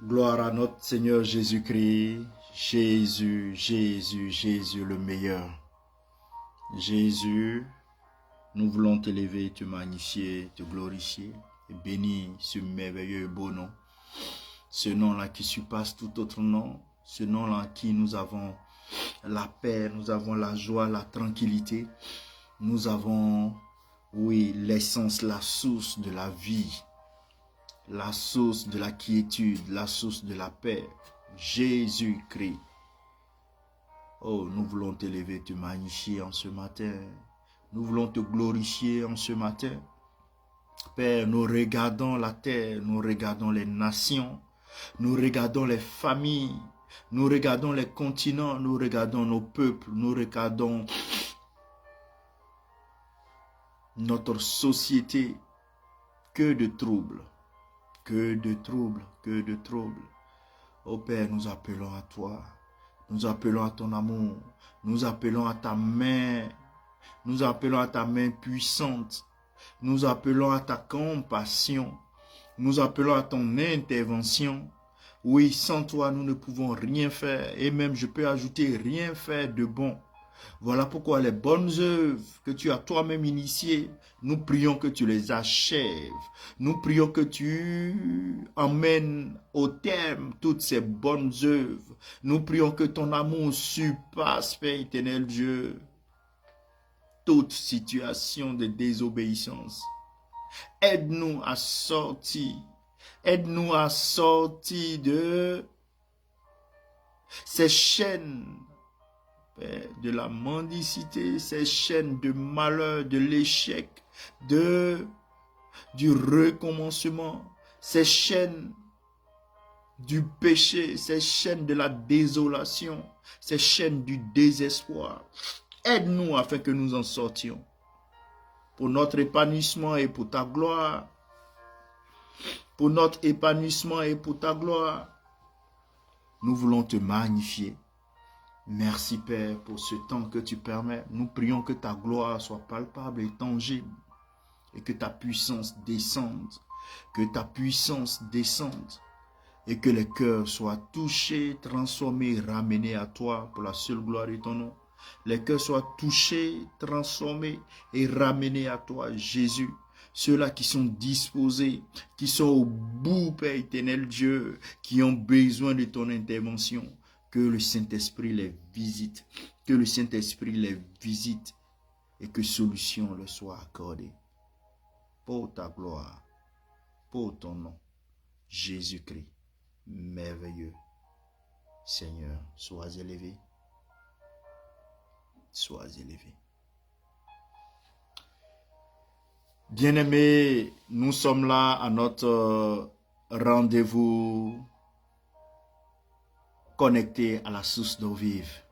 Gloire à notre Seigneur Jésus-Christ. Jésus, Jésus, Jésus le meilleur. Jésus, nous voulons t'élever, te magnifier, te glorifier et bénir ce merveilleux et beau nom. Ce nom-là qui surpasse tout autre nom. Ce nom-là qui nous avons la paix, nous avons la joie, la tranquillité. Nous avons, oui, l'essence, la source de la vie. La source de la quiétude, la source de la paix, Jésus-Christ. Oh, nous voulons t'élever, te magnifier en ce matin. Nous voulons te glorifier en ce matin. Père, nous regardons la terre, nous regardons les nations, nous regardons les familles, nous regardons les continents, nous regardons nos peuples, nous regardons notre société. Que de troubles. Que de troubles, que de troubles. Ô Père, nous appelons à toi. Nous appelons à ton amour. Nous appelons à ta main. Nous appelons à ta main puissante. Nous appelons à ta compassion. Nous appelons à ton intervention. Oui, sans toi, nous ne pouvons rien faire. Et même, je peux ajouter, rien faire de bon. Voilà pourquoi les bonnes œuvres que tu as toi-même initiées, nous prions que tu les achèves. Nous prions que tu emmènes au terme toutes ces bonnes œuvres. Nous prions que ton amour surpasse, Père éternel Dieu, toute situation de désobéissance. Aide-nous à sortir. Aide-nous à sortir de ces chaînes de la mendicité, ces chaînes de malheur, de l'échec, du recommencement, ces chaînes du péché, ces chaînes de la désolation, ces chaînes du désespoir. Aide-nous afin que nous en sortions pour notre épanouissement et pour ta gloire. Pour notre épanouissement et pour ta gloire. Nous voulons te magnifier. Merci Père pour ce temps que tu permets. Nous prions que ta gloire soit palpable et tangible et que ta puissance descende. Que ta puissance descende et que les cœurs soient touchés, transformés, ramenés à toi pour la seule gloire de ton nom. Les cœurs soient touchés, transformés et ramenés à toi, Jésus. Ceux-là qui sont disposés, qui sont au bout, Père éternel Dieu, qui ont besoin de ton intervention. Que le Saint-Esprit les visite, que le Saint-Esprit les visite et que solution leur soit accordée. Pour ta gloire, pour ton nom, Jésus-Christ, merveilleux. Seigneur, sois élevé, sois élevé. Bien-aimés, nous sommes là à notre rendez-vous connecté à la source d'eau vive.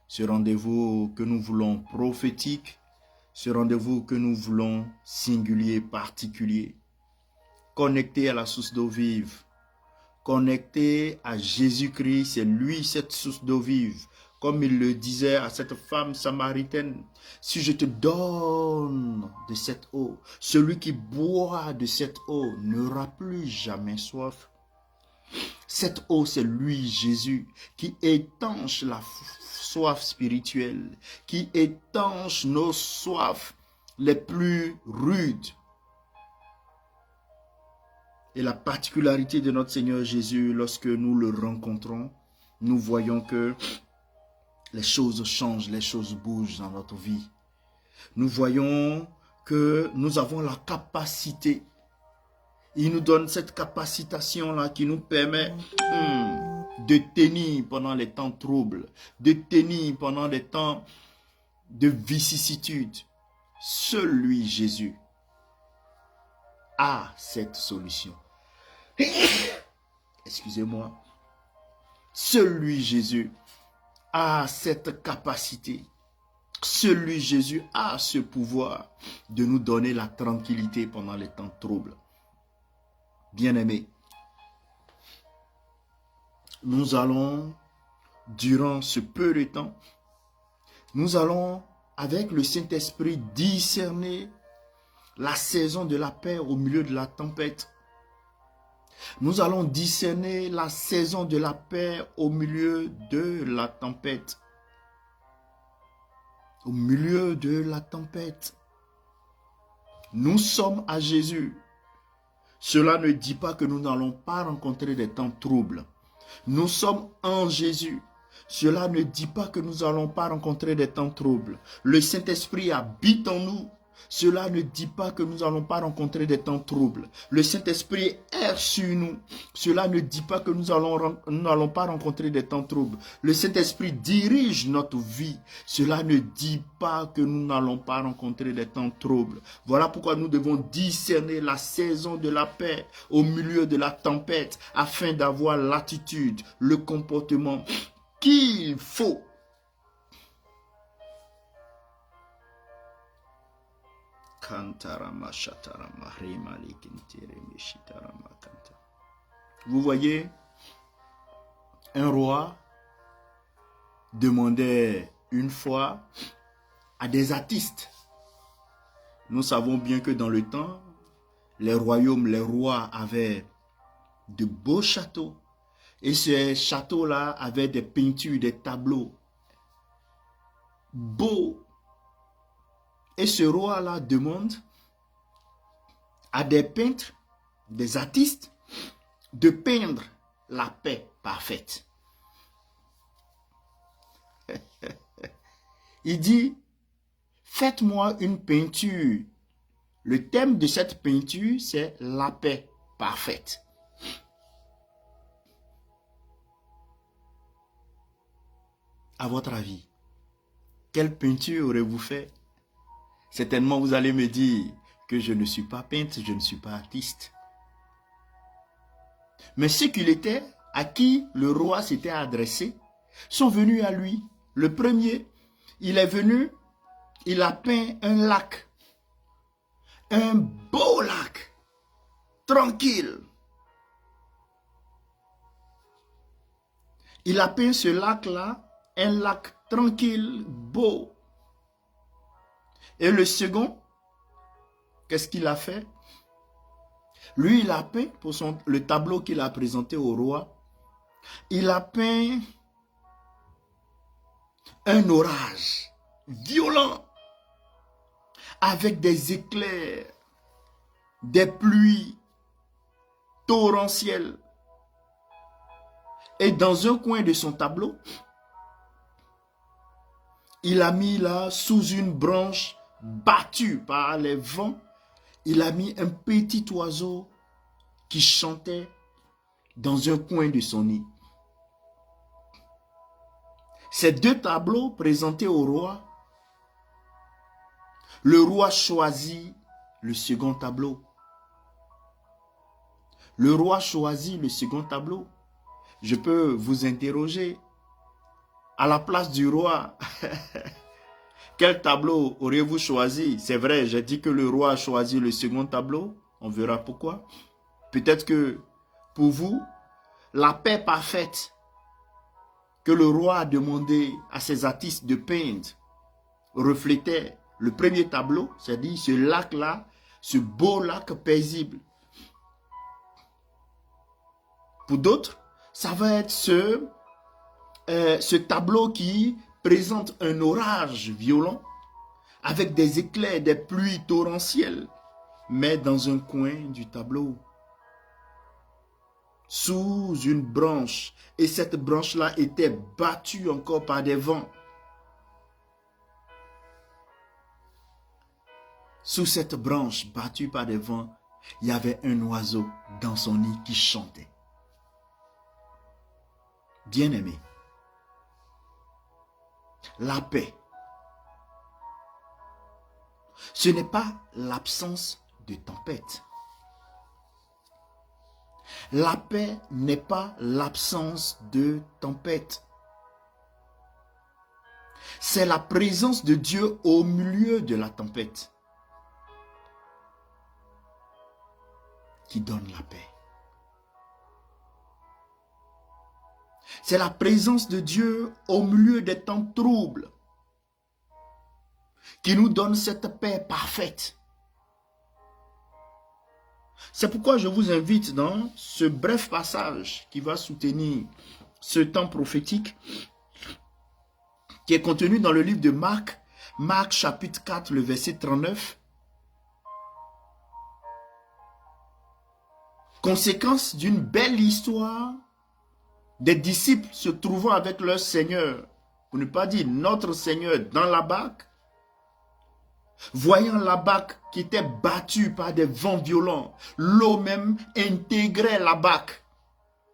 Ce rendez-vous que nous voulons prophétique, ce rendez-vous que nous voulons singulier, particulier. Connecté à la source d'eau vive, connecté à Jésus-Christ, c'est lui cette source d'eau vive. Comme il le disait à cette femme samaritaine, si je te donne de cette eau, celui qui boit de cette eau n'aura plus jamais soif. Cette eau, c'est lui, Jésus, qui étanche la soif spirituelle, qui étanche nos soifs les plus rudes. Et la particularité de notre Seigneur Jésus, lorsque nous le rencontrons, nous voyons que les choses changent, les choses bougent dans notre vie. Nous voyons que nous avons la capacité. Il nous donne cette capacitation-là qui nous permet de tenir pendant les temps troubles, de tenir pendant les temps de vicissitude. Seul lui, Jésus, a cette solution. Excusez-moi. Seul lui, Jésus, a cette capacité. Seul lui, Jésus, a ce pouvoir de nous donner la tranquillité pendant les temps troubles. Bien-aimés, nous allons, durant ce peu de temps, nous allons, avec le Saint-Esprit, discerner la saison de la paix au milieu de la tempête. Nous allons discerner la saison de la paix au milieu de la tempête. Au milieu de la tempête. Nous sommes à Jésus. Cela ne dit pas que nous n'allons pas rencontrer des temps troubles. Nous sommes en Jésus. Cela ne dit pas que nous n'allons pas rencontrer des temps troubles. Le Saint-Esprit habite en nous. Cela ne dit pas que nous n'allons pas rencontrer des temps troubles. Le Saint-Esprit est sur nous. Cela ne dit pas que nous n'allons pas rencontrer des temps troubles. Le Saint-Esprit dirige notre vie. Cela ne dit pas que nous n'allons pas rencontrer des temps troubles. Voilà pourquoi nous devons discerner la saison de la paix au milieu de la tempête afin d'avoir l'attitude, le comportement qu'il faut. Vous voyez, un roi demandait une fois à des artistes. Nous savons bien que dans le temps, les royaumes, les rois avaient de beaux châteaux. Et ces châteaux-là avaient des peintures, des tableaux beaux. Et ce roi-là demande à des peintres, des artistes, de peindre la paix parfaite. Il dit, faites-moi une peinture. Le thème de cette peinture, c'est la paix parfaite. À votre avis, quelle peinture aurez-vous fait? Certainement, vous allez me dire que je ne suis pas peintre, je ne suis pas artiste. Mais ceux qu'il était, à qui le roi s'était adressé, sont venus à lui. Le premier, il est venu, il a peint un lac. Un beau lac, tranquille. Il a peint ce lac-là, un lac tranquille, beau. Et le second, qu'est-ce qu'il a fait? Lui, il a peint pour le tableau qu'il a présenté au roi. Il a peint un orage violent avec des éclairs, des pluies torrentielles. Et dans un coin de son tableau, il a mis là, sous une branche battue par les vents, il a mis un petit oiseau qui chantait dans un coin de son nid. Ces deux tableaux présentés au roi, le roi choisit le second tableau. Le roi choisit le second tableau. Je peux vous interroger. À la place du roi, quel tableau auriez-vous choisi? C'est vrai, j'ai dit que le roi a choisi le second tableau. On verra pourquoi. Peut-être que pour vous, la paix parfaite que le roi a demandé à ses artistes de peindre reflétait le premier tableau, c'est-à-dire ce lac-là, ce beau lac paisible. Pour d'autres, ça va être ce tableau qui présente un orage violent avec des éclairs, des pluies torrentielles, mais dans un coin du tableau, sous une branche, et cette branche-là était battue encore par des vents. Sous cette branche battue par des vents, il y avait un oiseau dans son nid qui chantait. Bien-aimé, la paix, ce n'est pas l'absence de tempête. La paix n'est pas l'absence de tempête. C'est la présence de Dieu au milieu de la tempête qui donne la paix. C'est la présence de Dieu au milieu des temps troubles qui nous donne cette paix parfaite. C'est pourquoi je vous invite dans ce bref passage qui va soutenir ce temps prophétique qui est contenu dans le livre de Marc, Marc chapitre 4, le verset 39. Conséquence d'une belle histoire des disciples se trouvant avec leur Seigneur, pour ne pas dire notre Seigneur, dans la barque, voyant la barque qui était battue par des vents violents, l'eau même intégrait la barque.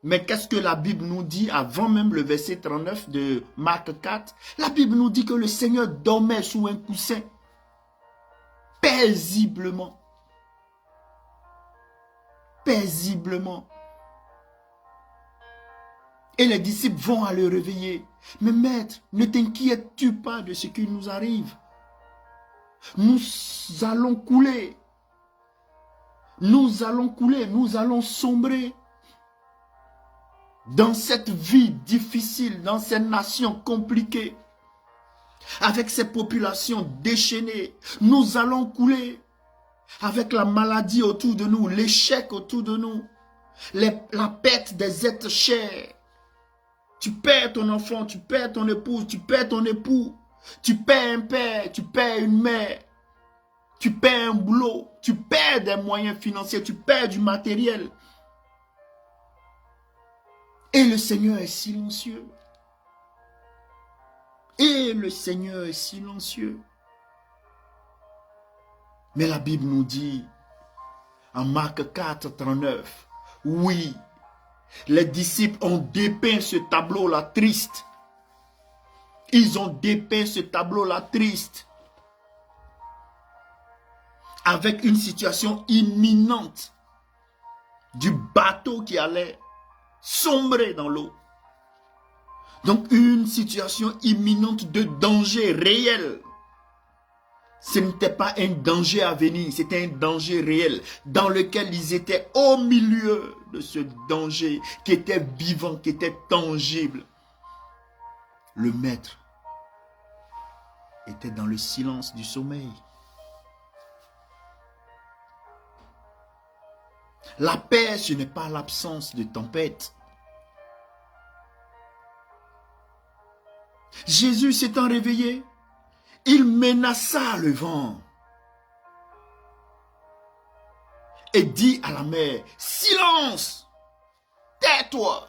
Mais qu'est-ce que la Bible nous dit avant même le verset 39 de Marc 4? La Bible nous dit que le Seigneur dormait sous un coussin, paisiblement. Paisiblement. Et les disciples vont à le réveiller. Mais maître, ne t'inquiètes-tu pas de ce qui nous arrive? Nous allons couler. Nous allons couler, nous allons sombrer. Dans cette vie difficile, dans cette nation compliquée, avec ces populations déchaînées, nous allons couler. Avec la maladie autour de nous, l'échec autour de nous, la perte des êtres chers. Tu perds ton enfant, tu perds ton épouse, tu perds ton époux, tu perds un père, tu perds une mère, tu perds un boulot, tu perds des moyens financiers, tu perds du matériel. Et le Seigneur est silencieux. Et le Seigneur est silencieux. Mais la Bible nous dit, en Marc 4, 39, oui, les disciples ont dépeint ce tableau-là triste. Ils ont dépeint ce tableau-là triste. Avec une situation imminente du bateau qui allait sombrer dans l'eau. Donc une situation imminente de danger réel. Ce n'était pas un danger à venir, c'était un danger réel dans lequel ils étaient au milieu de ce danger qui était vivant, qui était tangible. Le maître était dans le silence du sommeil. La paix, ce n'est pas l'absence de tempête. Jésus s'étant réveillé, il menaça le vent et dit à la mer, silence, tais-toi.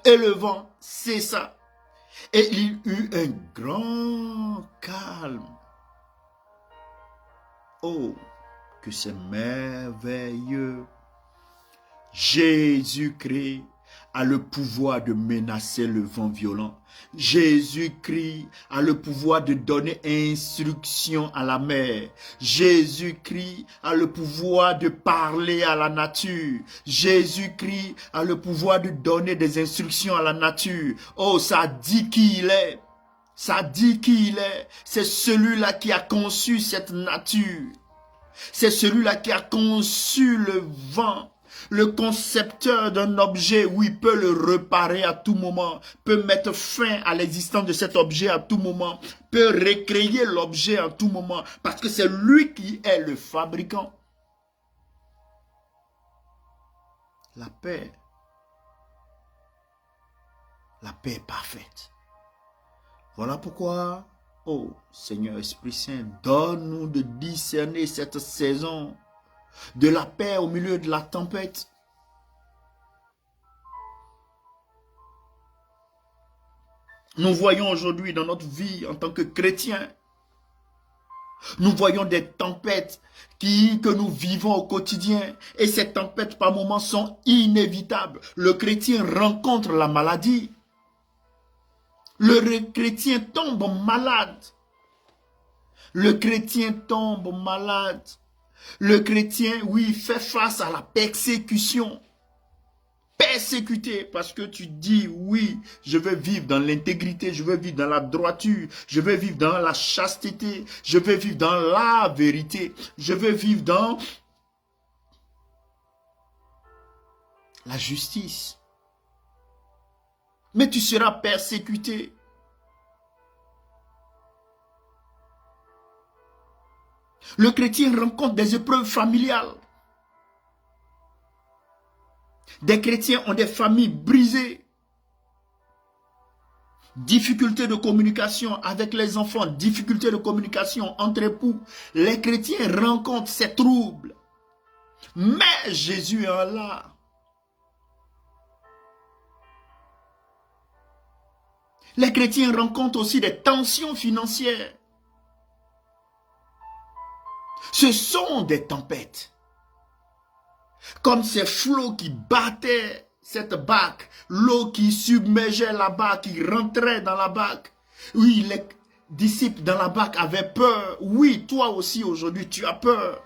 Et le vent cessa et il eut un grand calme. Oh, que c'est merveilleux. Jésus-Christ a le pouvoir de menacer le vent violent. Jésus-Christ a le pouvoir de donner instruction à la mer. Jésus-Christ a le pouvoir de parler à la nature. Jésus-Christ a le pouvoir de donner des instructions à la nature. Oh, ça dit qui il est. Ça dit qui il est. C'est celui-là qui a conçu cette nature. C'est celui-là qui a conçu le vent. Le concepteur d'un objet, oui, peut le réparer à tout moment, peut mettre fin à l'existence de cet objet à tout moment, peut recréer l'objet à tout moment, parce que c'est lui qui est le fabricant. La paix est parfaite. Voilà pourquoi, oh Seigneur Esprit Saint, donne-nous de discerner cette saison de la paix au milieu de la tempête. Nous voyons aujourd'hui dans notre vie en tant que chrétiens, nous voyons des tempêtes que nous vivons au quotidien. Et ces tempêtes par moments sont inévitables. Le chrétien rencontre la maladie. Le chrétien tombe malade. Le chrétien tombe malade. Le chrétien, oui, fait face à la persécution. Persécuté parce que tu dis, oui, je veux vivre dans l'intégrité, je veux vivre dans la droiture, je veux vivre dans la chasteté, je veux vivre dans la vérité, je veux vivre dans la justice. Mais tu seras persécuté. Le chrétien rencontre des épreuves familiales. Des chrétiens ont des familles brisées. Difficultés de communication avec les enfants, difficultés de communication entre époux. Les chrétiens rencontrent ces troubles. Mais Jésus est là. Les chrétiens rencontrent aussi des tensions financières. Ce sont des tempêtes. Comme ces flots qui battaient cette barque, l'eau qui submergeait la barque, qui rentrait dans la barque. Oui, les disciples dans la barque avaient peur. Oui, toi aussi aujourd'hui, tu as peur.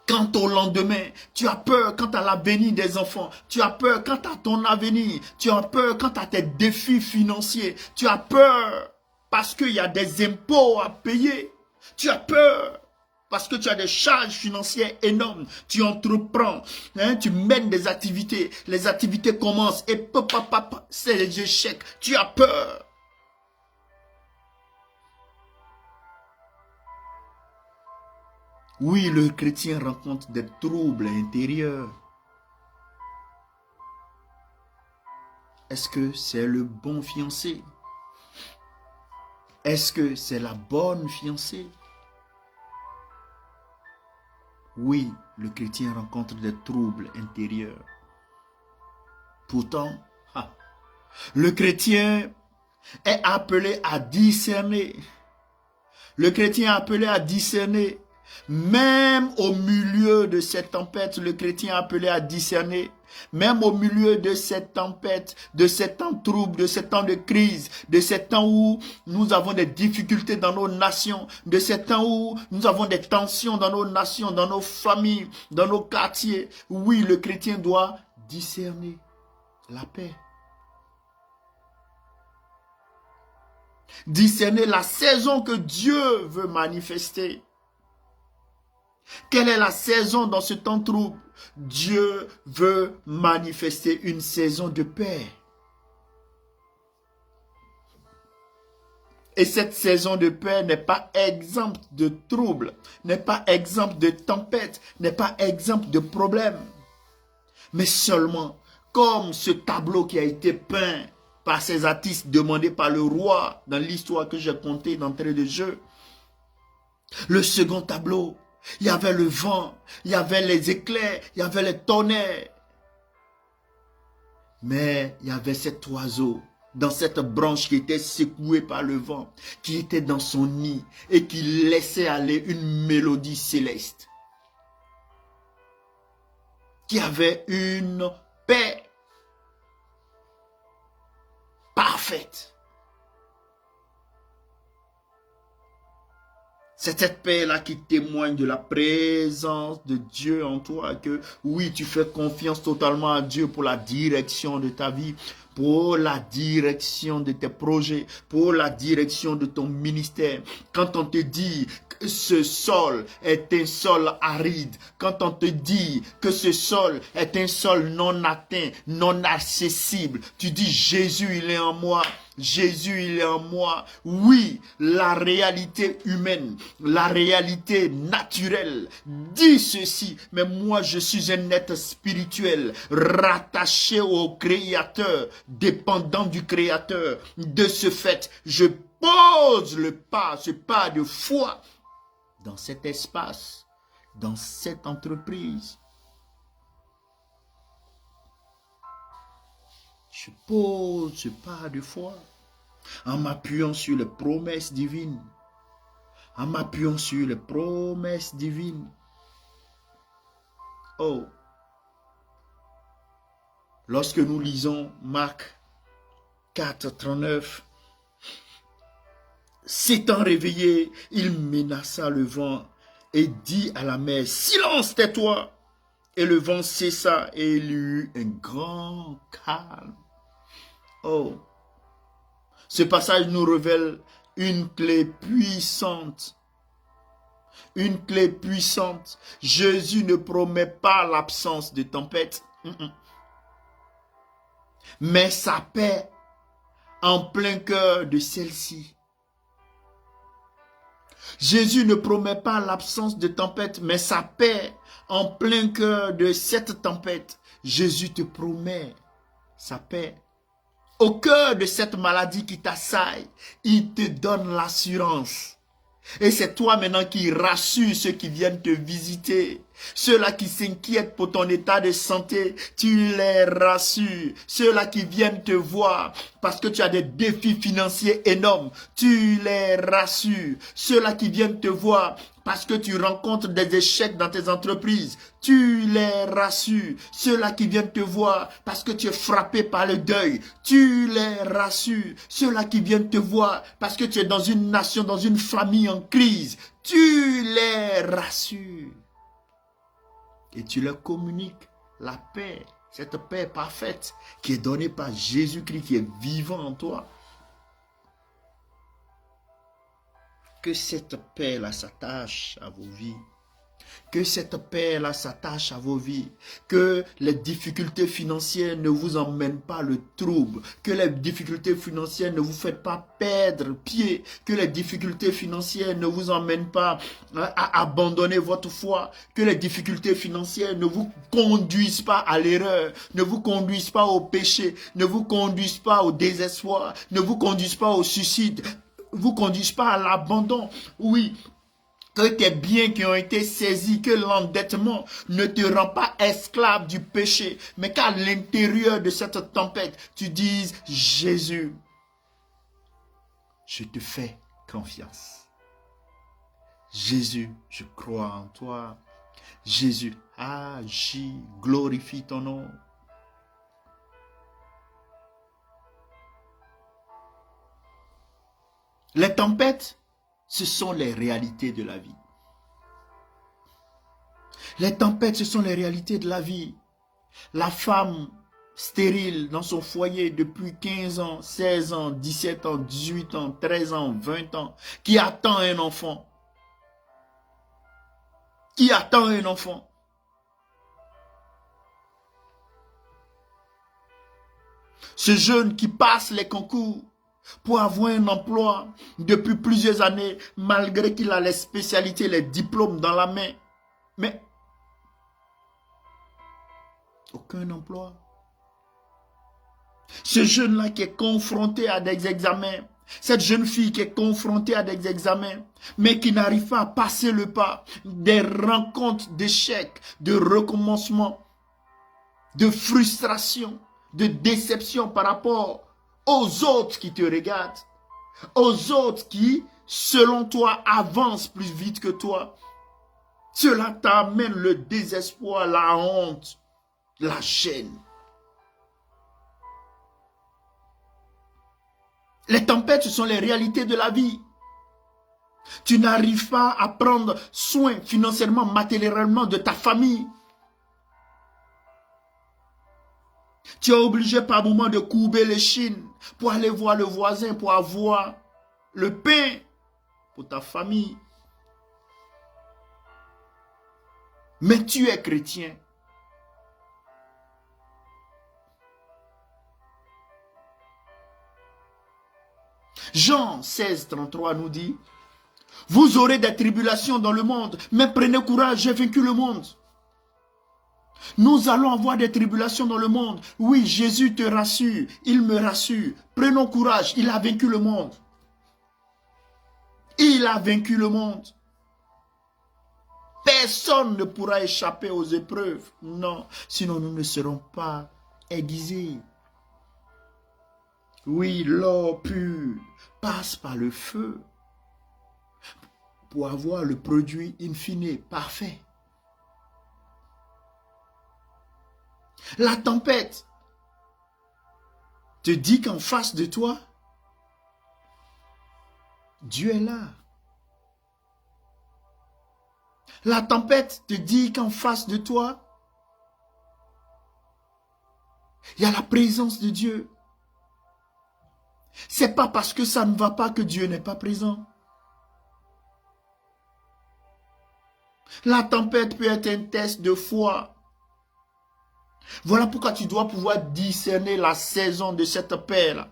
Quant au lendemain, tu as peur quant à l'avenir des enfants. Tu as peur quant à ton avenir. Tu as peur quant à tes défis financiers. Tu as peur parce qu'il y a des impôts à payer. Tu as peur parce que tu as des charges financières énormes. Tu entreprends, tu mènes des activités. Les activités commencent et c'est les échecs. Tu as peur. Oui, le chrétien rencontre des troubles intérieurs. Est-ce que c'est le bon fiancé? Est-ce que c'est la bonne fiancée? Oui, le chrétien rencontre des troubles intérieurs. Pourtant, le chrétien est appelé à discerner. Le chrétien est appelé à discerner. Même au milieu de cette tempête, le chrétien est appelé à discerner. Même au milieu de cette tempête, de ces temps troubles, de ces temps de crise, de ces temps où nous avons des difficultés dans nos nations, de ces temps où nous avons des tensions dans nos nations, dans nos familles, dans nos quartiers. Oui, le chrétien doit discerner la paix. Discerner la saison que Dieu veut manifester. Quelle est la saison dans ce temps trouble? Dieu veut manifester une saison de paix. Et cette saison de paix n'est pas exempte de troubles, n'est pas exempte de tempêtes, n'est pas exempte de problèmes. Mais seulement, comme ce tableau qui a été peint par ces artistes demandés par le roi dans l'histoire que j'ai contée d'entrée de jeu. Le second tableau, il y avait le vent, il y avait les éclairs, il y avait les tonnerres. Mais il y avait cet oiseau dans cette branche qui était secouée par le vent, qui était dans son nid et qui laissait aller une mélodie céleste. Qui avait une paix parfaite. C'est cette paix-là qui témoigne de la présence de Dieu en toi, que oui, tu fais confiance totalement à Dieu pour la direction de ta vie, pour la direction de tes projets, pour la direction de ton ministère. Quand on te dit que ce sol est un sol aride, quand on te dit que ce sol est un sol non atteint, non accessible, tu dis Jésus, il est en moi. Jésus, il est en moi. Oui, la réalité humaine, la réalité naturelle dit ceci. Mais moi, je suis un être spirituel, rattaché au Créateur, dépendant du Créateur. De ce fait, je pose le pas, ce pas de foi dans cet espace, dans cette entreprise. Je pose ce pas de foi en m'appuyant sur les promesses divines. En m'appuyant sur les promesses divines. Oh! Lorsque nous lisons Marc 4, 39, s'étant réveillé, il menaça le vent et dit à la mer, silence, tais-toi! Et le vent cessa et il y eut un grand calme. Oh, ce passage nous révèle une clé puissante. Une clé puissante. Jésus ne promet pas l'absence de tempête, mais sa paix en plein cœur de celle-ci. Jésus ne promet pas l'absence de tempête, mais sa paix en plein cœur de cette tempête. Jésus te promet sa paix. Au cœur de cette maladie qui t'assaille, il te donne l'assurance. Et c'est toi maintenant qui rassures ceux qui viennent te visiter. Ceux-là qui s'inquiètent pour ton état de santé, tu les rassures. Ceux-là qui viennent te voir parce que tu as des défis financiers énormes, tu les rassures. Ceux-là qui viennent te voir parce que tu rencontres des échecs dans tes entreprises, tu les rassures. Ceux-là qui viennent te voir parce que tu es frappé par le deuil, tu les rassures. Ceux-là qui viennent te voir parce que tu es dans une nation, dans une famille en crise, tu les rassures. Et tu leur communiques la paix, cette paix parfaite qui est donnée par Jésus-Christ qui est vivant en toi. Que cette paix-là s'attache à vos vies. Que cette paix-là s'attache à vos vies. Que les difficultés financières ne vous emmènent pas le trouble. Que les difficultés financières ne vous fassent pas perdre pied. Que les difficultés financières ne vous emmènent pas à abandonner votre foi. Que les difficultés financières ne vous conduisent pas à l'erreur. Ne vous conduisent pas au péché. Ne vous conduisent pas au désespoir. Ne vous conduisent pas au suicide. Vous conduisent pas à l'abandon. Oui. Que tes biens qui ont été saisis, que l'endettement ne te rend pas esclave du péché, mais qu'à l'intérieur de cette tempête, tu dises, Jésus, je te fais confiance. Jésus, je crois en toi. Jésus, agis, glorifie ton nom. Les tempêtes, ce sont les réalités de la vie. Les tempêtes, ce sont les réalités de la vie. La femme stérile dans son foyer depuis 15 ans, 16 ans, 17 ans, 18 ans, 13 ans, 20 ans, qui attend un enfant. Qui attend un enfant. Ce jeune qui passe les concours pour avoir un emploi depuis plusieurs années, malgré qu'il a les spécialités, les diplômes dans la main. Mais aucun emploi. Ce jeune-là qui est confronté à des examens, cette jeune fille qui est confrontée à des examens, mais qui n'arrive pas à passer le pas, des rencontres d'échecs, de recommencement, de frustration, de déception par rapport aux autres qui te regardent, aux autres qui, selon toi, avancent plus vite que toi. Cela t'amène le désespoir, la honte, la chaîne. Les tempêtes, ce sont les réalités de la vie. Tu n'arrives pas à prendre soin financièrement, matériellement de ta famille. Tu es obligé par moment de courber les chines pour aller voir le voisin, pour avoir le pain pour ta famille. Mais tu es chrétien. Jean 16, 33 nous dit, « Vous aurez des tribulations dans le monde, mais prenez courage, j'ai vaincu le monde. » Nous allons avoir des tribulations dans le monde. Oui, Jésus te rassure, il me rassure. Prenons courage, il a vaincu le monde. Il a vaincu le monde. Personne ne pourra échapper aux épreuves. Non, sinon nous ne serons pas aiguisés. Oui, l'or pur passe par le feu pour avoir le produit in fine parfait. La tempête te dit qu'en face de toi, Dieu est là. La tempête te dit qu'en face de toi, il y a la présence de Dieu. C'est pas parce que ça ne va pas que Dieu n'est pas présent. La tempête peut être un test de foi. Voilà pourquoi tu dois pouvoir discerner la saison de cette paix-là.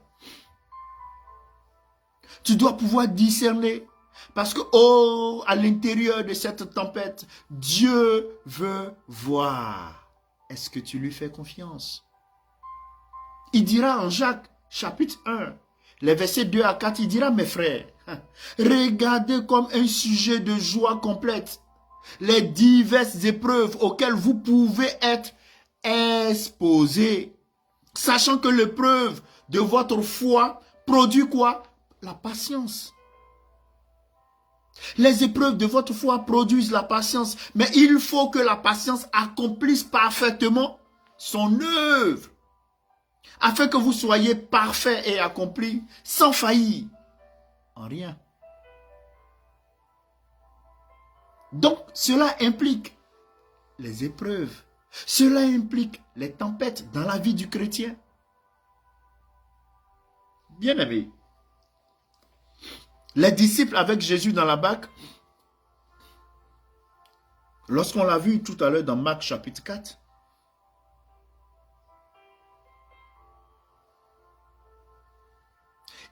Tu dois pouvoir discerner Parce que, oh, à l'intérieur de cette tempête, Dieu veut voir. Est-ce que tu lui fais confiance? Il dira en Jacques, chapitre 1, les versets 2 à 4, il dira, mes frères, regardez comme un sujet de joie complète les diverses épreuves auxquelles vous pouvez être exposés, sachant que l'épreuve de votre foi produit quoi? La patience. Les épreuves de votre foi produisent la patience, mais il faut que la patience accomplisse parfaitement son œuvre, afin que vous soyez parfaits et accomplis, sans faillir en rien. Donc, cela implique les épreuves. Cela implique les tempêtes dans la vie du chrétien. Bien-aimés, les disciples avec Jésus dans la barque, lorsqu'on l'a vu tout à l'heure dans Marc chapitre 4,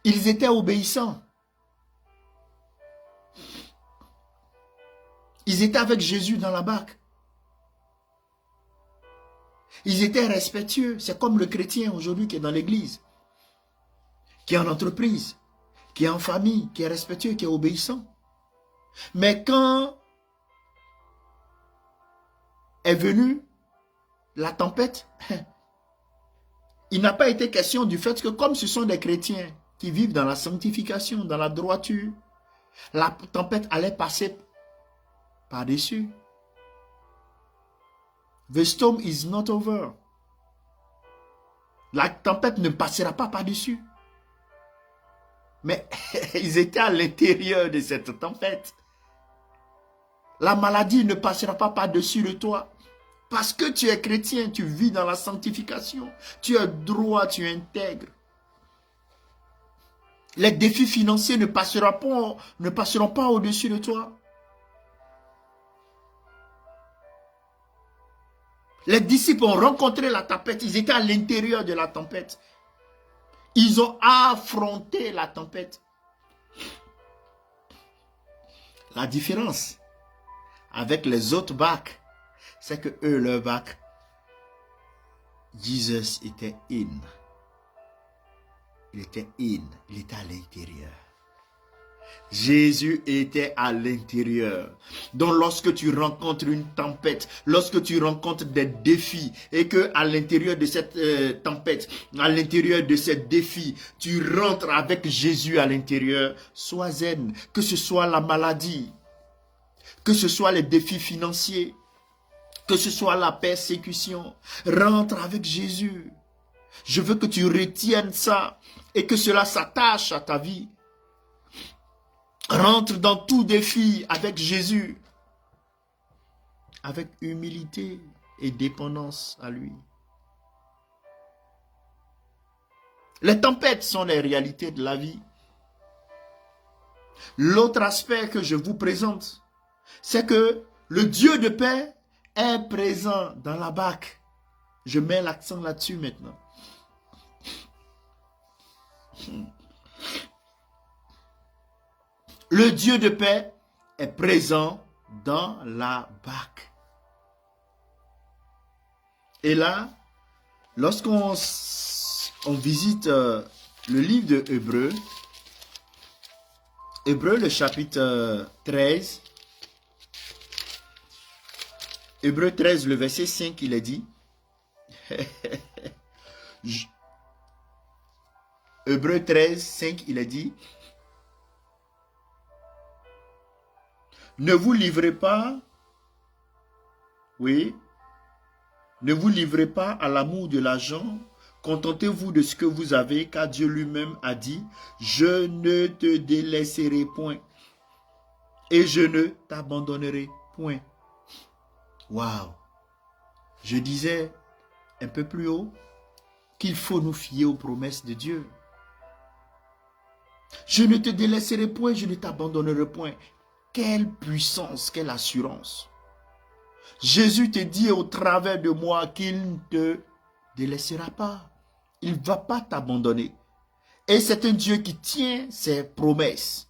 ils étaient obéissants. Ils étaient avec Jésus dans la barque. Ils étaient respectueux. C'est comme le chrétien aujourd'hui qui est dans l'église, qui est en entreprise, qui est en famille, qui est respectueux, qui est obéissant. Mais quand est venue la tempête, il n'a pas été question du fait que comme ce sont des chrétiens qui vivent dans la sanctification, dans la droiture, la tempête allait passer par-dessus. The storm is not over. La tempête ne passera pas par-dessus. Mais ils étaient à l'intérieur de cette tempête. La maladie ne passera pas par-dessus de toi. Parce que tu es chrétien, tu vis dans la sanctification. Tu es droit, tu es intègre. Les défis financiers ne passeront pas au-dessus de toi. Les disciples ont rencontré la tempête. Ils étaient à l'intérieur de la tempête. Ils ont affronté la tempête. La différence avec les autres barques, c'est que eux, leur barque, Jesus était in. Il était in. Il était à l'intérieur. Jésus était à l'intérieur. Donc lorsque tu rencontres une tempête, lorsque tu rencontres des défis et que à l'intérieur de cette tempête, à l'intérieur de ces défis, tu rentres avec Jésus à l'intérieur, sois zen, que ce soit la maladie, que ce soit les défis financiers, que ce soit la persécution, rentre avec Jésus. Je veux que tu retiennes ça et que cela s'attache à ta vie. Rentre dans tout défi avec Jésus, avec humilité et dépendance à lui. Les tempêtes sont les réalités de la vie. L'autre aspect que je vous présente, c'est que le Dieu de paix est présent dans la barque. Je mets l'accent là-dessus maintenant. Le Dieu de paix est présent dans la barque. Et là, lorsqu'on visite le livre de Hébreux, le chapitre 13, Hébreux 13, le verset 5, il est dit, Hébreux 13, 5, il est dit, ne vous livrez pas, oui, ne vous livrez pas à l'amour de l'argent, contentez-vous de ce que vous avez, car Dieu lui-même a dit, je ne te délaisserai point et je ne t'abandonnerai point. Waouh! Je disais un peu plus haut qu'il faut nous fier aux promesses de Dieu. Je ne te délaisserai point, je ne t'abandonnerai point. Quelle puissance, quelle assurance. Jésus te dit au travers de moi qu'il ne te délaissera pas. Il ne va pas t'abandonner. Et c'est un Dieu qui tient ses promesses.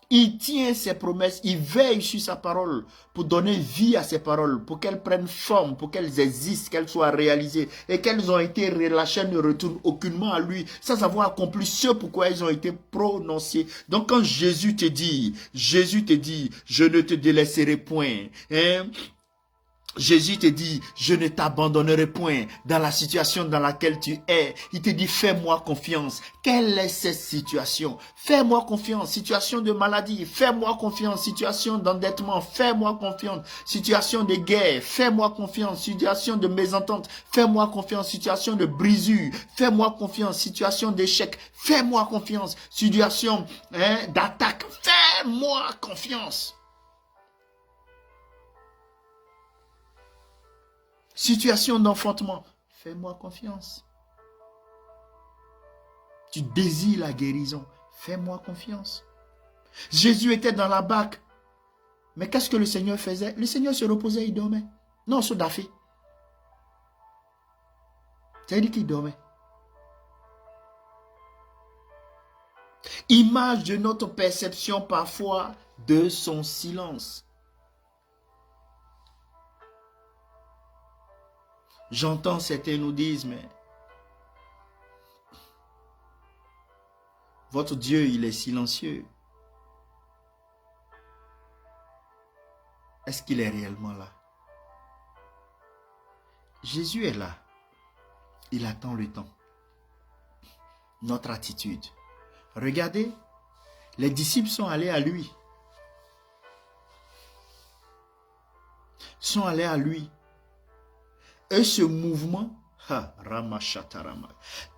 Il tient ses promesses, il veille sur sa parole pour donner vie à ses paroles, pour qu'elles prennent forme, pour qu'elles existent, qu'elles soient réalisées. Et qu'elles ont été relâchées ne retournent aucunement à lui, sans avoir accompli ce pourquoi elles ont été prononcées. Donc quand Jésus te dit, je ne te délaisserai point. Hein? Jésus te dit, je ne t'abandonnerai point dans la situation dans laquelle tu es. Il te dit, fais-moi confiance. Quelle est cette situation? Fais-moi confiance. Situation de maladie, fais-moi confiance. Situation d'endettement, fais-moi confiance. Situation de guerre, fais-moi confiance. Situation de mésentente, fais-moi confiance. Situation de brisure, fais-moi confiance. Situation d'échec, fais-moi confiance. Situation d'attaque, fais-moi confiance. Situation d'enfantement, fais-moi confiance. Tu désires la guérison, fais-moi confiance. Jésus était dans la barque, mais qu'est-ce que le Seigneur faisait? Le Seigneur se reposait, il dormait. Non, ce d'affaire. C'est-à-dire qu'il dormait. Image de notre perception parfois de son silence. J'entends certains nous disent, mais votre Dieu, il est silencieux. Est-ce qu'il est réellement là? Jésus est là. Il attend le temps. Notre attitude. Regardez, les disciples sont allés à lui. Sont allés à lui. Et ce mouvement,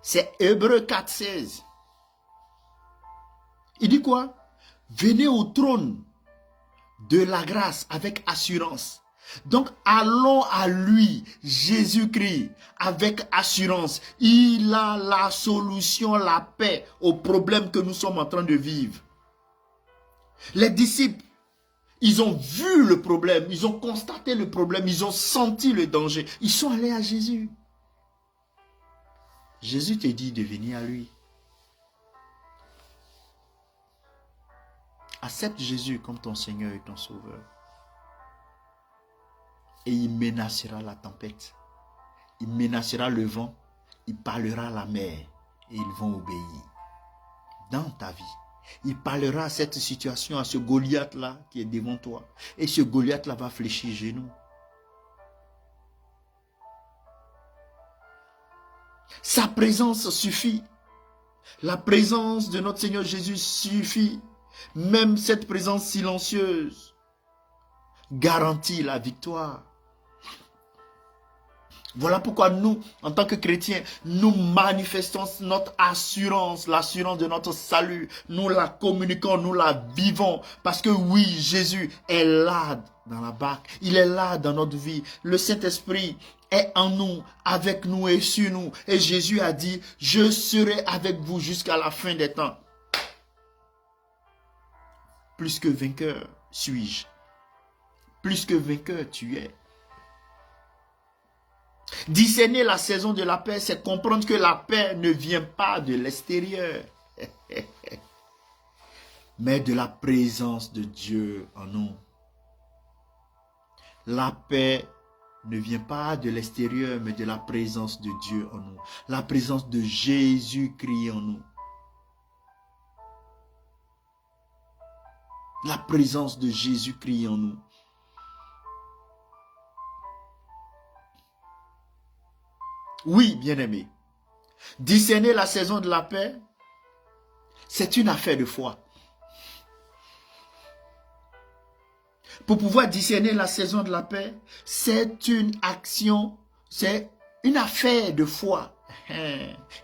c'est Hébreux 4,16. Il dit quoi? Venez au trône de la grâce avec assurance. Donc allons à lui, Jésus-Christ, avec assurance. Il a la solution, la paix au problème que nous sommes en train de vivre. Les disciples, ils ont vu le problème, ils ont constaté le problème, ils ont senti le danger. Ils sont allés à Jésus. Jésus te dit de venir à lui. Accepte Jésus comme ton Seigneur et ton Sauveur. Et il menacera la tempête. Il menacera le vent. Il parlera à la mer. Et ils vont obéir. Dans ta vie. Il parlera à cette situation, à ce Goliath-là qui est devant toi. Et ce Goliath-là va fléchir genou. Sa présence suffit. La présence de notre Seigneur Jésus suffit. Même cette présence silencieuse garantit la victoire. Voilà pourquoi nous, en tant que chrétiens, nous manifestons notre assurance, l'assurance de notre salut. Nous la communiquons, nous la vivons. Parce que oui, Jésus est là dans la barque. Il est là dans notre vie. Le Saint-Esprit est en nous, avec nous et sur nous. Et Jésus a dit, je serai avec vous jusqu'à la fin des temps. Plus que vainqueur suis-je. Plus que vainqueur tu es. Discerner la saison de la paix, c'est comprendre que la paix ne vient pas de l'extérieur, mais de la présence de Dieu en nous. La paix ne vient pas de l'extérieur, mais de la présence de Dieu en nous. La présence de Jésus-Christ en nous. La présence de Jésus-Christ en nous. Oui, bien-aimé. Discerner la saison de la paix, c'est une affaire de foi. Pour pouvoir discerner la saison de la paix, c'est une action, c'est une affaire de foi.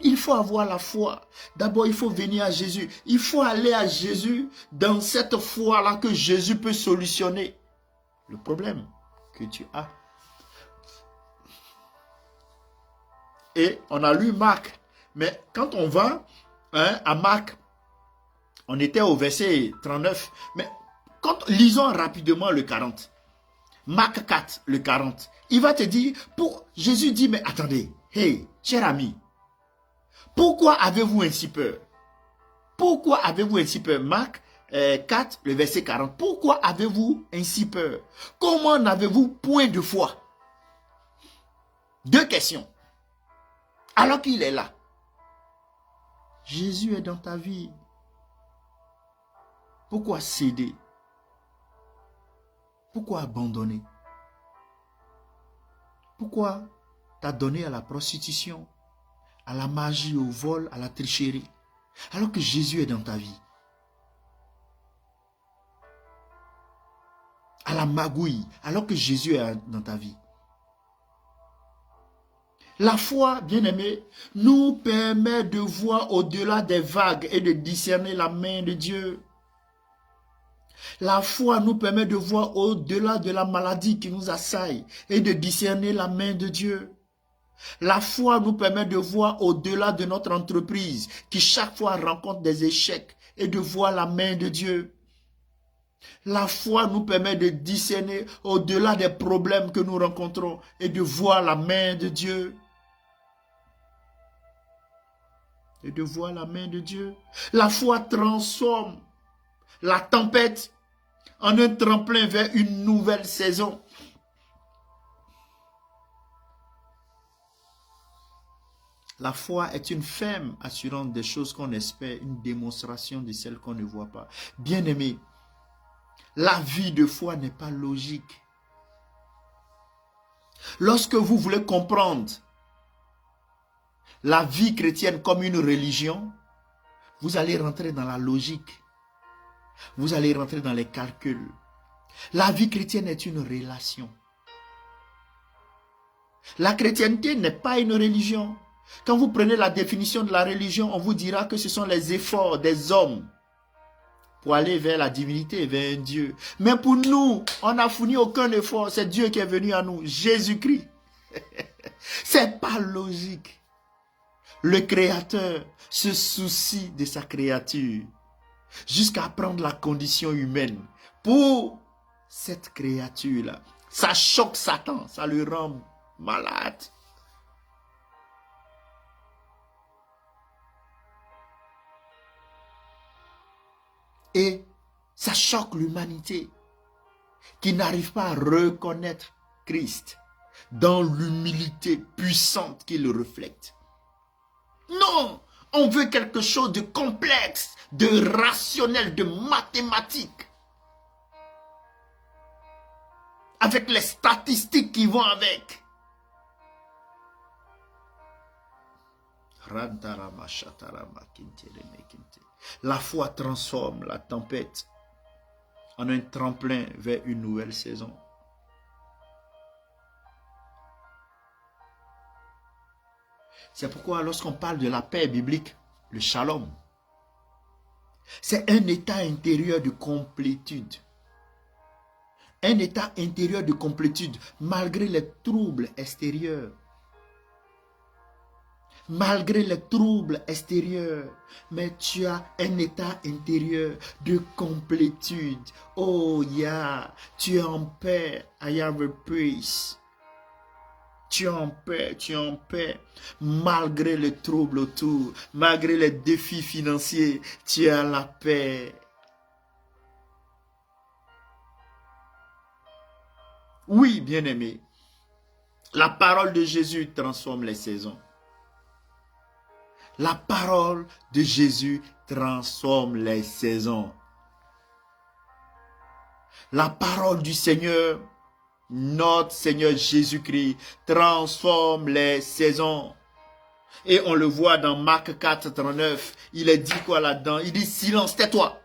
Il faut avoir la foi. D'abord, il faut venir à Jésus. Il faut aller à Jésus dans cette foi-là que Jésus peut solutionner le problème que tu as. Et on a lu Marc. Mais quand on va à Marc, on était au verset 39. Mais lisons rapidement le 40. Marc 4, le 40. Il va te dire, Jésus dit, mais attendez, hey, cher ami, pourquoi avez-vous ainsi peur? Pourquoi avez-vous ainsi peur? Marc 4, le verset 40. Pourquoi avez-vous ainsi peur? Comment n'avez-vous point de foi? Deux questions. Alors qu'il est là. Jésus est dans ta vie. Pourquoi céder? Pourquoi abandonner? Pourquoi t'as donné à la prostitution, à la magie, au vol, à la tricherie, alors que Jésus est dans ta vie? À la magouille, alors que Jésus est dans ta vie. La foi, bien-aimé, nous permet de voir au-delà des vagues et de discerner la main de Dieu. La foi nous permet de voir au-delà de la maladie qui nous assaille et de discerner la main de Dieu. La foi nous permet de voir au-delà de notre entreprise qui chaque fois rencontre des échecs et de voir la main de Dieu. La foi nous permet de discerner au-delà des problèmes que nous rencontrons et de voir la main de Dieu. Et de voir la main de Dieu. La foi transforme la tempête en un tremplin vers une nouvelle saison. La foi est une ferme assurance des choses qu'on espère, une démonstration de celles qu'on ne voit pas. Bien-aimé, la vie de foi n'est pas logique. Lorsque vous voulez comprendre la vie chrétienne comme une religion, vous allez rentrer dans la logique. Vous allez rentrer dans les calculs. La vie chrétienne est une relation. La chrétienté n'est pas une religion. Quand vous prenez la définition de la religion, on vous dira que ce sont les efforts des hommes pour aller vers la divinité, vers un Dieu. Mais pour nous, on n'a fourni aucun effort. C'est Dieu qui est venu à nous, Jésus-Christ. C'est pas logique. Le Créateur se soucie de sa créature jusqu'à prendre la condition humaine pour cette créature-là. Ça choque Satan, ça le rend malade. Et ça choque l'humanité qui n'arrive pas à reconnaître Christ dans l'humilité puissante qu'il reflète. Non, on veut quelque chose de complexe, de rationnel, de mathématique. Avec les statistiques qui vont avec. La foi transforme la tempête en un tremplin vers une nouvelle saison. C'est pourquoi lorsqu'on parle de la paix biblique, le shalom, c'est un état intérieur de complétude. Un état intérieur de complétude malgré les troubles extérieurs. Malgré les troubles extérieurs, mais tu as un état intérieur de complétude. Oh yeah, tu es en paix. I have a peace. Tu es en paix, tu es en paix. Malgré les troubles autour, malgré les défis financiers, tu as la paix. Oui, bien-aimé, la parole de Jésus transforme les saisons. La parole de Jésus transforme les saisons. La parole du Seigneur, notre Seigneur Jésus-Christ, transforme les saisons. Et on le voit dans Marc 4, 39. Il est dit quoi là-dedans? Il dit silence, tais-toi.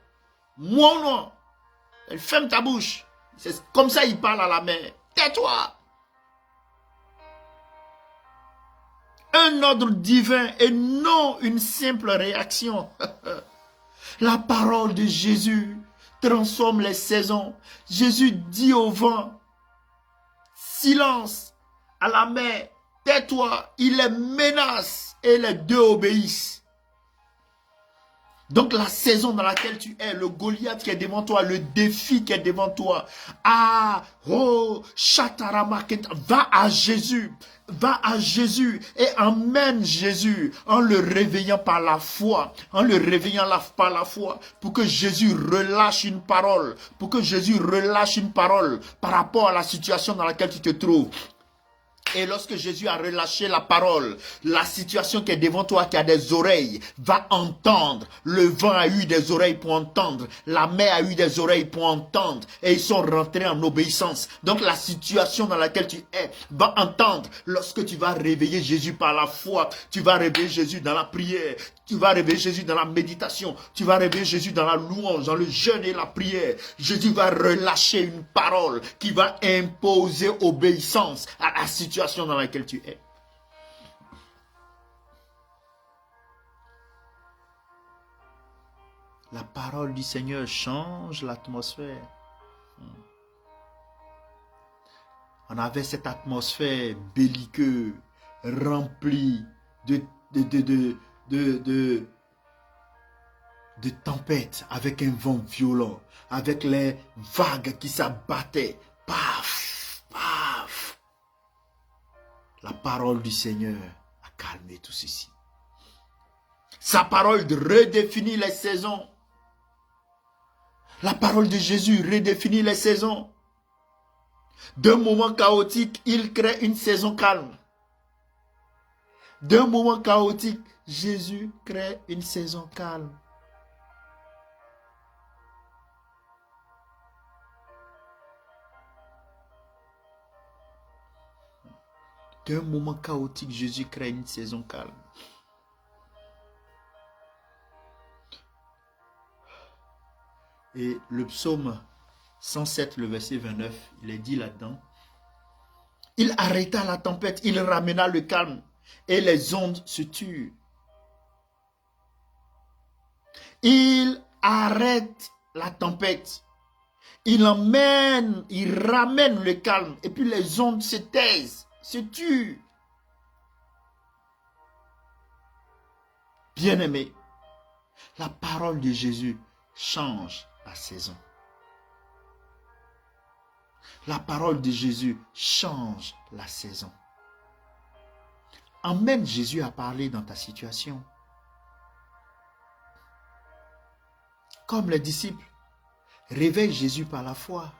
Moi non. Ferme ta bouche. C'est comme ça il parle à la mer. Tais-toi. Un ordre divin et non une simple réaction. La parole de Jésus transforme les saisons. Jésus dit au vent, silence, à la mer, tais-toi. Il les menace et les deux obéissent. Donc la saison dans laquelle tu es, le Goliath qui est devant toi, le défi qui est devant toi, ah, oh, Chataramakent, va à Jésus et emmène Jésus en le réveillant par la foi, par la foi, pour que Jésus relâche une parole, par rapport à la situation dans laquelle tu te trouves. Et lorsque Jésus a relâché la parole, la situation qui est devant toi, qui a des oreilles, va entendre. Le vent a eu des oreilles pour entendre. La mer a eu des oreilles pour entendre. Et ils sont rentrés en obéissance. Donc la situation dans laquelle tu es va entendre. Lorsque tu vas réveiller Jésus par la foi, tu vas réveiller Jésus dans la prière, tu vas réveiller Jésus dans la méditation, tu vas réveiller Jésus dans la louange, dans le jeûne et la prière. Jésus va relâcher une parole qui va imposer obéissance à la situation dans laquelle tu es. La parole du Seigneur change l'atmosphère. On avait cette atmosphère belliqueuse, remplie de tempêtes, avec un vent violent, avec les vagues qui s'abattaient. Paf, paf. La parole du Seigneur a calmé tout ceci. Sa parole redéfinit les saisons. La parole de Jésus redéfinit les saisons. D'un moment chaotique, il crée une saison calme. D'un moment chaotique, Jésus crée une saison calme. D'un moment chaotique, Jésus crée une saison calme. Et le psaume 107, le verset 29, il est dit là-dedans. Il arrêta la tempête, il ramena le calme et les ondes se turent. Il arrête la tempête, il ramène le calme et puis les ondes se taisent, se tuent. Bien-aimé, la parole de Jésus change la saison. La parole de Jésus change la saison. Emmène Jésus à parler dans ta situation. Comme les disciples, réveille Jésus par la foi.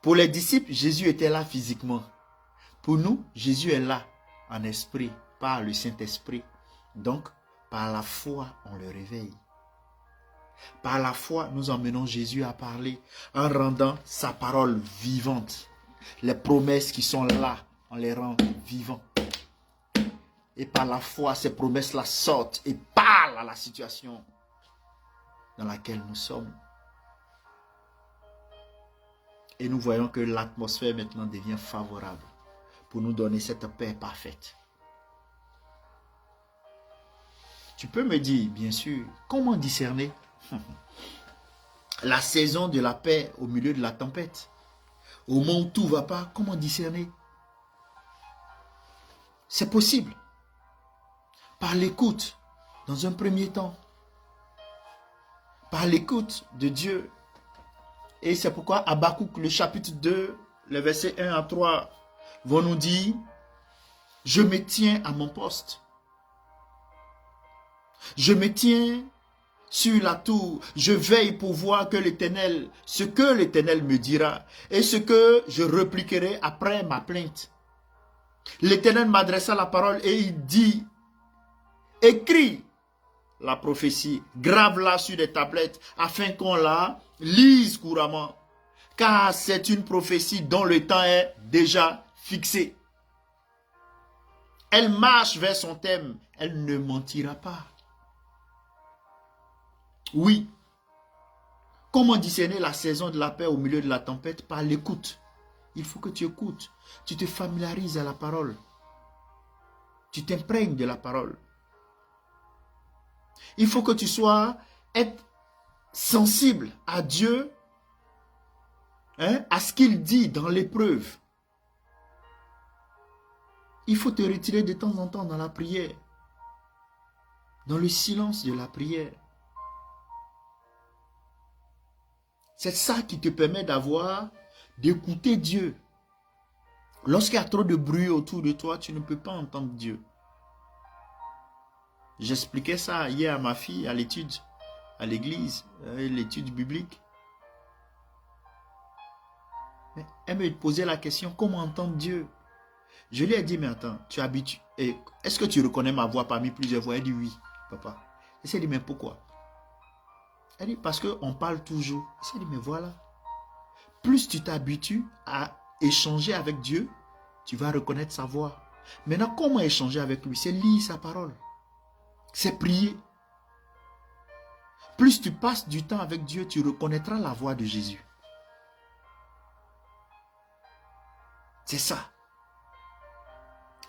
Pour les disciples, Jésus était là physiquement. Pour nous, Jésus est là en esprit, par le Saint-Esprit. Donc, par la foi, on le réveille. Par la foi, nous emmenons Jésus à parler en rendant sa parole vivante. Les promesses qui sont là, on les rend vivants. Et par la foi, ces promesses-là sortent et parlent à la situation dans laquelle nous sommes. Et nous voyons que l'atmosphère maintenant devient favorable pour nous donner cette paix parfaite. Tu peux me dire, bien sûr, comment discerner la saison de la paix au milieu de la tempête? Au moment où tout ne va pas, comment discerner? C'est possible. Par l'écoute, dans un premier temps. Par l'écoute de Dieu. Et c'est pourquoi Habakkuk, le chapitre 2, les versets 1 à 3, vont nous dire, je me tiens à mon poste. Je me tiens sur la tour, je veille pour voir que l'Éternel, ce que l'Éternel me dira et ce que je répliquerai après ma plainte. L'Éternel m'adressa la parole et il dit, écris la prophétie, grave-la sur des tablettes afin qu'on la lise couramment, car c'est une prophétie dont le temps est déjà fixé. Elle marche vers son thème, elle ne mentira pas. Oui. Comment discerner la saison de la paix au milieu de la tempête? Par l'écoute. Il faut que tu écoutes. Tu te familiarises à la parole. Tu t'imprègnes de la parole. Il faut que tu sois sensible à Dieu, à ce qu'il dit dans l'épreuve. Il faut te retirer de temps en temps dans la prière. dans le silence de la prière. C'est ça qui te permet d'écouter Dieu. Lorsqu'il y a trop de bruit autour de toi, tu ne peux pas entendre Dieu. J'expliquais ça hier à ma fille à l'étude, à l'église, l'étude biblique. Elle me posait la question, comment entendre Dieu? Je lui ai dit, mais attends, tu habites, est-ce que tu reconnais ma voix parmi plusieurs voix? Elle dit oui, papa. Elle s'est dit, mais pourquoi? Elle dit, parce qu'on parle toujours. Elle s'est dit, mais voilà. Plus tu t'habitues à échanger avec Dieu, tu vas reconnaître sa voix. Maintenant, comment échanger avec lui? C'est lire sa parole. C'est prier. Plus tu passes du temps avec Dieu, tu reconnaîtras la voix de Jésus. C'est ça.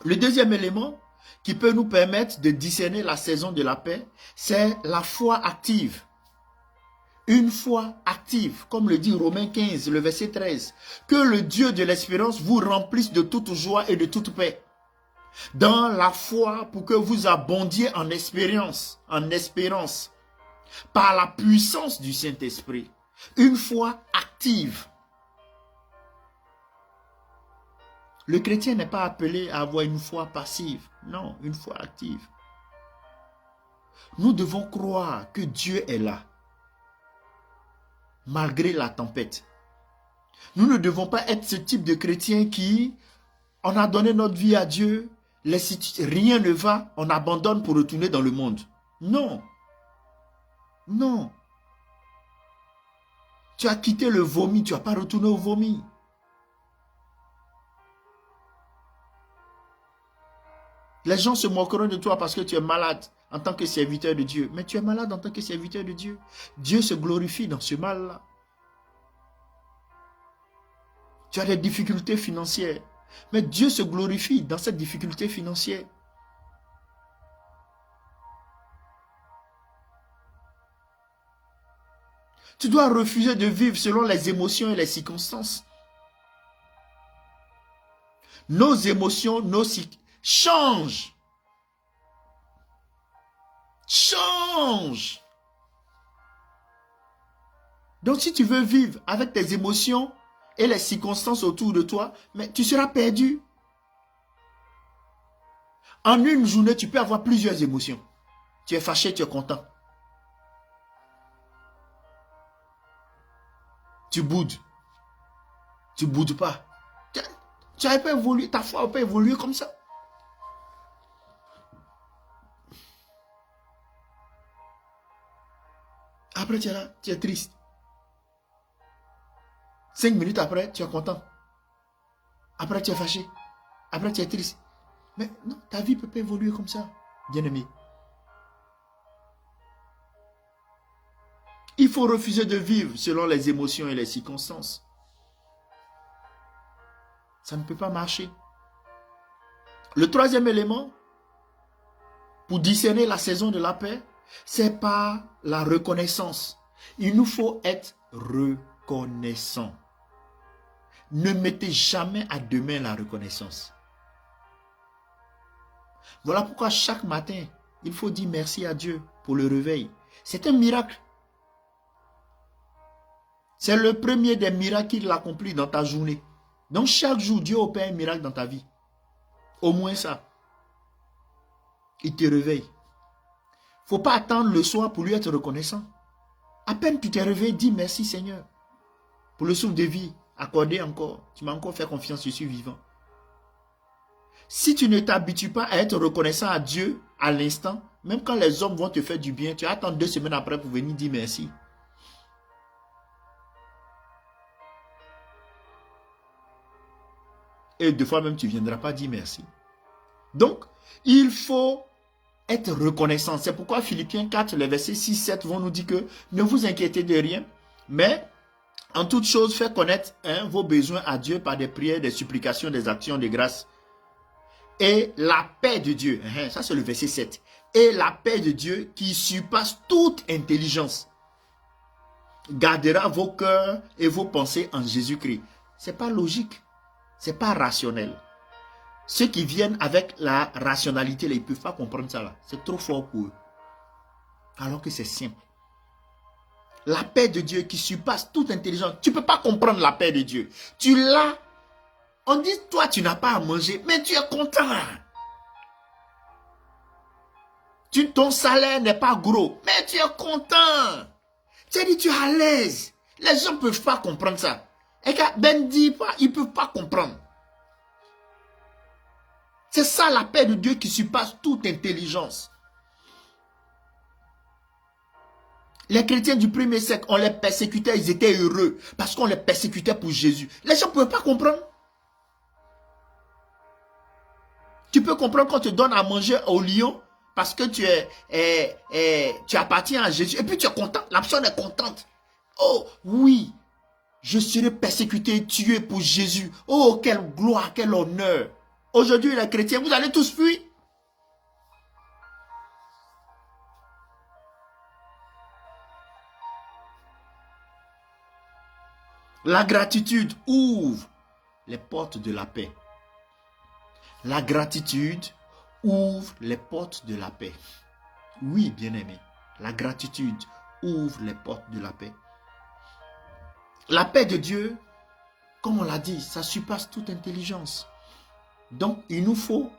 Le deuxième élément qui peut nous permettre de discerner la saison de la paix, c'est la foi active. Une foi active, comme le dit Romains 15, le verset 13. Que le Dieu de l'espérance vous remplisse de toute joie et de toute paix dans la foi pour que vous abondiez en espérance, par la puissance du Saint-Esprit. Une foi active. Le chrétien n'est pas appelé à avoir une foi passive. Non, une foi active. Nous devons croire que Dieu est là, malgré la tempête. Nous ne devons pas être ce type de chrétien qui, on a donné notre vie à Dieu, rien ne va, on abandonne pour retourner dans le monde. Non. Non. Tu as quitté le vomi, tu ne vas pas retourner au vomi. Les gens se moqueront de toi parce que tu es malade en tant que serviteur de Dieu. Mais tu es malade en tant que serviteur de Dieu. Dieu se glorifie dans ce mal-là. Tu as des difficultés financières. Mais Dieu se glorifie dans cette difficulté financière. Tu dois refuser de vivre selon les émotions et les circonstances. Nos émotions, change. Change. Donc si tu veux vivre avec tes émotions et les circonstances autour de toi, mais tu seras perdu. En une journée, tu peux avoir plusieurs émotions. Tu es fâché, tu es content. Tu boudes. Tu boudes pas. Tu n'as pas évolué, ta foi n'a pas évolué comme ça. Après, tu es là, tu es triste. 5 minutes après, tu es content. Après, tu es fâché. Après, tu es triste. Mais non, ta vie ne peut pas évoluer comme ça, bien-aimé. Il faut refuser de vivre selon les émotions et les circonstances. Ça ne peut pas marcher. Le troisième élément, pour discerner la saison de la paix, c'est par la reconnaissance. Il nous faut être reconnaissant. Ne mettez jamais à demain la reconnaissance. Voilà pourquoi chaque matin, il faut dire merci à Dieu pour le réveil. C'est un miracle. C'est le premier des miracles qu'il accomplit dans ta journée. Donc chaque jour, Dieu opère un miracle dans ta vie. Au moins ça. Il te réveille. Il ne faut pas attendre le soir pour lui être reconnaissant. À peine tu t'es réveillé, dis merci Seigneur. Pour le souffle de vie, accordé encore. Tu m'as encore fait confiance, je suis vivant. Si tu ne t'habitues pas à être reconnaissant à Dieu à l'instant, même quand les hommes vont te faire du bien, tu attends 2 semaines après pour venir dire merci. Et 2 fois même, tu ne viendras pas dire merci. Donc, il faut être reconnaissant. C'est pourquoi Philippiens 4, les versets 6-7 vont nous dire que ne vous inquiétez de rien, mais en toute chose, faites connaître vos besoins à Dieu par des prières, des supplications, des actions de grâce. Et la paix de Dieu, ça c'est le verset 7, et la paix de Dieu qui surpasse toute intelligence, gardera vos cœurs et vos pensées en Jésus-Christ. Ce n'est pas logique, ce n'est pas rationnel. Ceux qui viennent avec la rationalité, ils ne peuvent pas comprendre ça là. C'est trop fort pour eux. Alors que c'est simple. La paix de Dieu qui surpasse toute intelligence. Tu ne peux pas comprendre la paix de Dieu. Tu l'as. On dit, toi, tu n'as pas à manger, mais tu es content. Ton salaire n'est pas gros, mais tu es content. Tu as dit, tu es à l'aise. Les gens ne peuvent pas comprendre ça. Et quand Ben dit pas, ils ne peuvent pas comprendre. C'est ça la paix de Dieu qui surpasse toute intelligence. Les chrétiens du premier siècle, on les persécutait, ils étaient heureux parce qu'on les persécutait pour Jésus. Les gens ne pouvaient pas comprendre. Tu peux comprendre quand on te donne à manger au lion parce que tu appartiens à Jésus. Et puis tu es content, la personne est contente. Oh oui, je serai persécuté, tué pour Jésus. Oh, quelle gloire, quel honneur. Aujourd'hui, les chrétiens, vous allez tous fuir. La gratitude ouvre les portes de la paix. La gratitude ouvre les portes de la paix. Oui, bien-aimé, la gratitude ouvre les portes de la paix. La paix de Dieu, comme on l'a dit, ça surpasse toute intelligence. Donc, il nous faut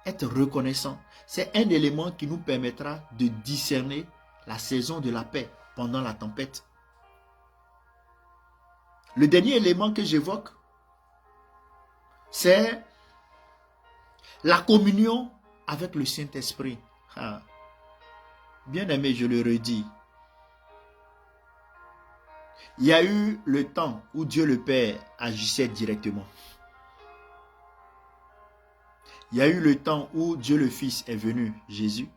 être reconnaissant. C'est un élément qui nous permettra de discerner la saison de la paix pendant la tempête. Le dernier élément que j'évoque, c'est la communion avec le Saint-Esprit. Bien aimé, je le redis. Il y a eu le temps où Dieu le Père agissait directement. Il y a eu le temps où Dieu le Fils est venu, Jésus.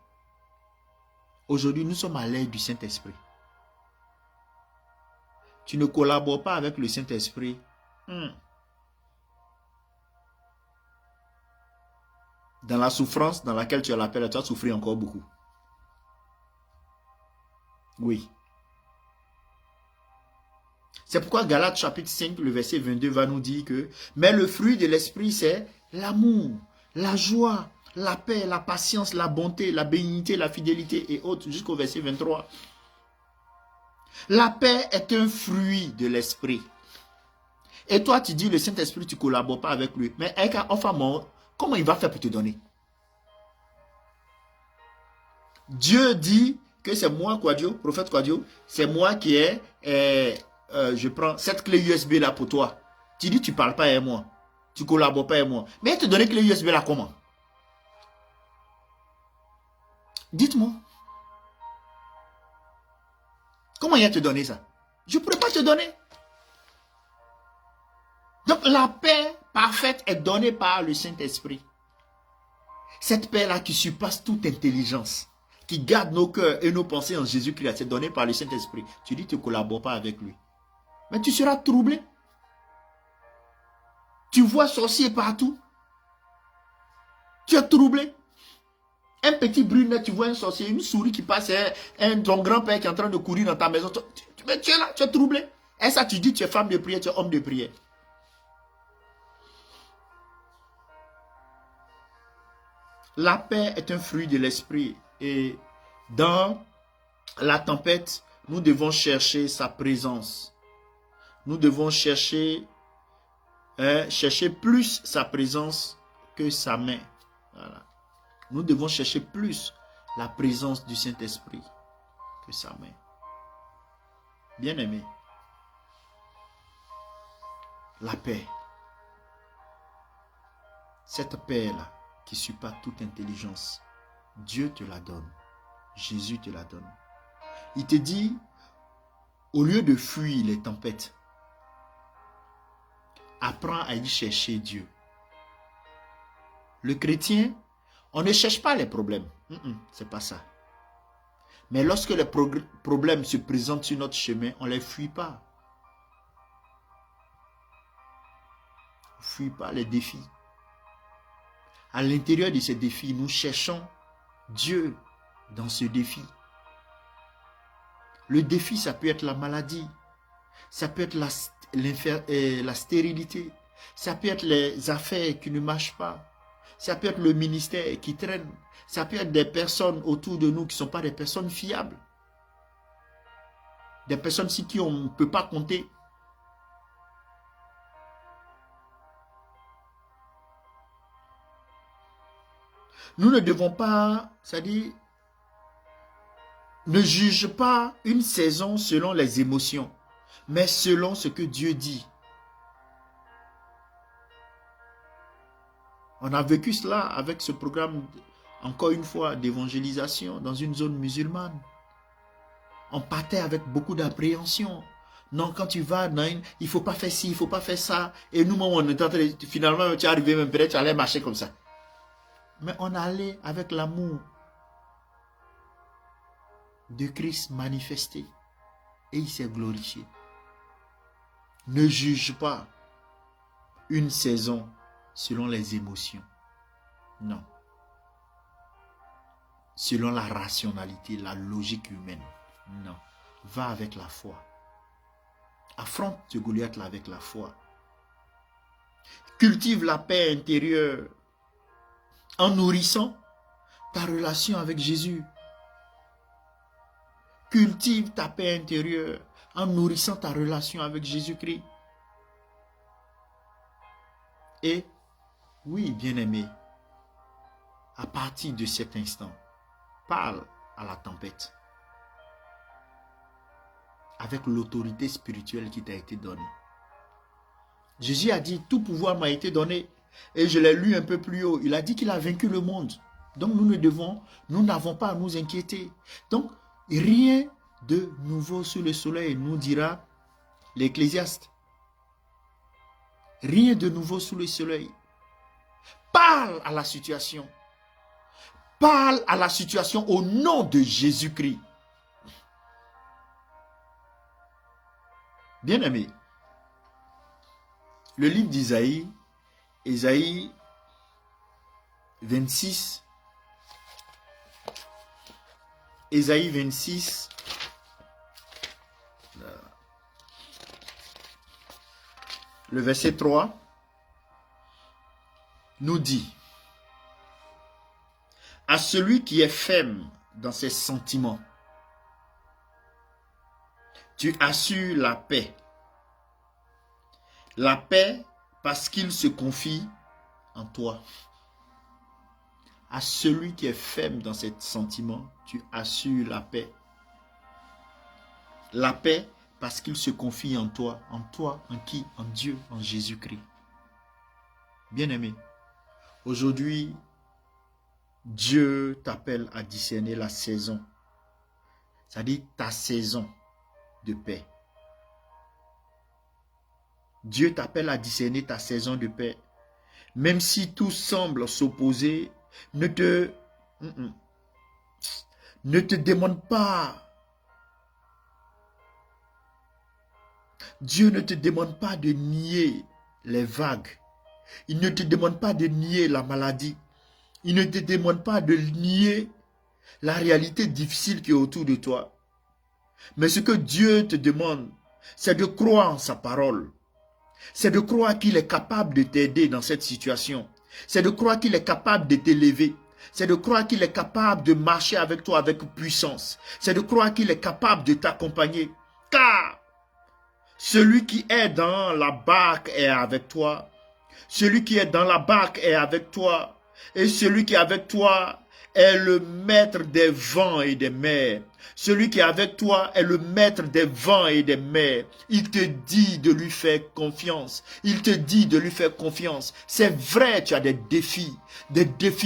Aujourd'hui, nous sommes à l'ère du Saint-Esprit. Tu ne collabores pas avec le Saint-Esprit. Dans la souffrance dans laquelle tu as l'appel, tu vas souffrir encore beaucoup. Oui. C'est pourquoi Galates chapitre 5, le verset 22 va nous dire que mais le fruit de l'esprit, c'est l'amour, la joie, la paix, la patience, la bonté, la bénignité, la fidélité et autres, jusqu'au verset 23. La paix est un fruit de l'esprit. Et toi, tu dis le Saint-Esprit, tu ne collabores pas avec lui. Mais enfin, comment il va faire pour te donner? Dieu dit que c'est moi, Kouadio, prophète Kouadio, c'est moi qui ai, je prends cette clé USB là pour toi. Tu dis, tu ne parles pas avec moi. Tu ne collabores pas avec moi. Mais il te donne clé USB là comment? Dites-moi. Comment il a te donné ça? Je ne pourrais pas te donner. Donc la paix parfaite est donnée par le Saint-Esprit. Cette paix-là qui surpasse toute intelligence, qui garde nos cœurs et nos pensées en Jésus-Christ, c'est donné par le Saint-Esprit. Tu dis que tu ne collabores pas avec lui. Mais tu seras troublé. Tu vois sorcier partout. Tu es troublé. Un petit bruit, tu vois un sorcier, une souris qui passe, ton grand-père qui est en train de courir dans ta maison. Mais tu es là, tu es troublé. Et ça, tu dis, tu es femme de prière, tu es homme de prière. La paix est un fruit de l'esprit. Et dans la tempête, nous devons chercher sa présence. Nous devons chercher plus sa présence que sa main. Voilà. Nous devons chercher plus la présence du Saint-Esprit que sa main. Bien-aimé, la paix, cette paix-là qui surpasse toute intelligence, Dieu te la donne. Jésus te la donne. Il te dit, au lieu de fuir les tempêtes, apprends à y chercher Dieu. Le chrétien, on ne cherche pas les problèmes. C'est pas ça. Mais lorsque les problèmes se présentent sur notre chemin, on ne les fuit pas. On ne fuit pas les défis. À l'intérieur de ces défis, nous cherchons Dieu dans ce défi. Le défi, ça peut être la maladie. Ça peut être la stérilité. Ça peut être les affaires qui ne marchent pas. Ça peut être le ministère qui traîne. Ça peut être des personnes autour de nous qui ne sont pas des personnes fiables. Des personnes sur qui on ne peut pas compter. Nous ne devons pas, c'est-à-dire, ne juge pas une saison selon les émotions, mais selon ce que Dieu dit. On a vécu cela avec ce programme, encore une fois, d'évangélisation dans une zone musulmane. On partait avec beaucoup d'appréhension. Non, quand tu vas dans une... Il ne faut pas faire ci, il ne faut pas faire ça. Et nous, on est en train de... Finalement, tu es arrivé, même peut-être tu allais marcher comme ça. Mais on allait avec l'amour de Christ manifesté. Et il s'est glorifié. Ne juge pas une saison selon les émotions. Non. Selon la rationalité, la logique humaine. Non. Va avec la foi. Affronte ce Goliath-là avec la foi. Cultive la paix intérieure en nourrissant ta relation avec Jésus. Cultive ta paix intérieure en nourrissant ta relation avec Jésus-Christ. Et, oui, bien-aimé, à partir de cet instant, parle à la tempête avec l'autorité spirituelle qui t'a été donnée. Jésus a dit, tout pouvoir m'a été donné. Et je l'ai lu un peu plus haut. Il a dit qu'il a vaincu le monde. Donc nous n'avons pas à nous inquiéter. Donc, rien de nouveau sous le soleil, nous dira l'Ecclésiaste. Rien de nouveau sous le soleil. Parle à la situation. Parle à la situation au nom de Jésus-Christ. Bien-aimé, le livre d'Isaïe, Isaïe 26, Isaïe 26, le verset 3, nous dit, à celui qui est ferme dans ses sentiments, tu assures la paix. La paix parce qu'il se confie en toi. À celui qui est ferme dans ses sentiments, tu assures la paix. La paix parce qu'il se confie en toi. En toi, en qui? En Dieu, en Jésus-Christ. Bien-aimé, aujourd'hui, Dieu t'appelle à discerner la saison. C'est-à-dire ta saison de paix. Dieu t'appelle à discerner ta saison de paix. Même si tout semble s'opposer, ne te demande pas. Dieu ne te demande pas de nier les vagues. Il ne te demande pas de nier la maladie. Il ne te demande pas de nier la réalité difficile qui est autour de toi. Mais ce que Dieu te demande, c'est de croire en sa parole. C'est de croire qu'il est capable de t'aider dans cette situation. C'est de croire qu'il est capable de t'élever. C'est de croire qu'il est capable de marcher avec toi avec puissance. C'est de croire qu'il est capable de t'accompagner. Car celui qui est dans la barque est avec toi. Celui qui est dans la barque est avec toi. Et celui qui est avec toi est le maître des vents et des mers. Celui qui est avec toi est le maître des vents et des mers. Il te dit de lui faire confiance. Il te dit de lui faire confiance. C'est vrai, tu as des défis